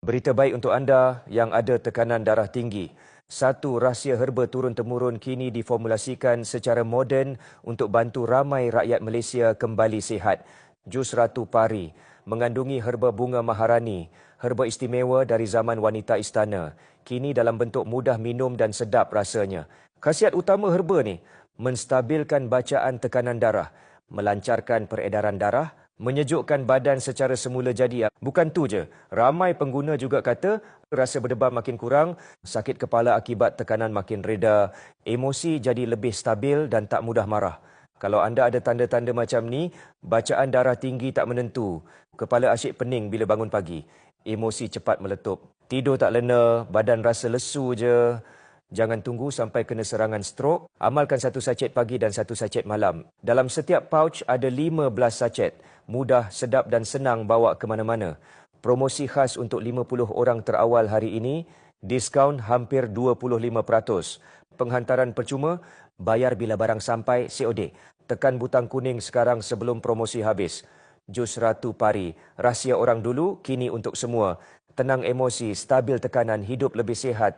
Berita baik untuk anda yang ada tekanan darah tinggi. Satu rahsia herba turun-temurun kini diformulasikan secara moden untuk bantu ramai rakyat Malaysia kembali sihat. Jus Ratu Pari mengandungi herba bunga maharani, herba istimewa dari zaman wanita istana. Kini dalam bentuk mudah minum dan sedap rasanya. Khasiat utama herba ni, menstabilkan bacaan tekanan darah, melancarkan peredaran darah, menyejukkan badan secara semula jadi. Bukan tu je, ramai pengguna juga kata rasa berdebar makin kurang, sakit kepala akibat tekanan makin reda, emosi jadi lebih stabil dan tak mudah marah. Kalau anda ada tanda-tanda macam ni, bacaan darah tinggi tak menentu, kepala asyik pening bila bangun pagi, emosi cepat meletup, tidur tak lena, badan rasa lesu je, jangan tunggu sampai kena serangan strok. Amalkan satu sachet pagi dan satu sachet malam. Dalam setiap pouch ada 15 sachet. Mudah, sedap dan senang bawa ke mana-mana. Promosi khas untuk 50 orang terawal hari ini. Diskaun hampir 25%. Penghantaran percuma, bayar bila barang sampai COD. Tekan butang kuning sekarang sebelum promosi habis. Jus Ratu Pari, rahsia orang dulu, kini untuk semua. Tenang emosi, stabil tekanan, hidup lebih sihat.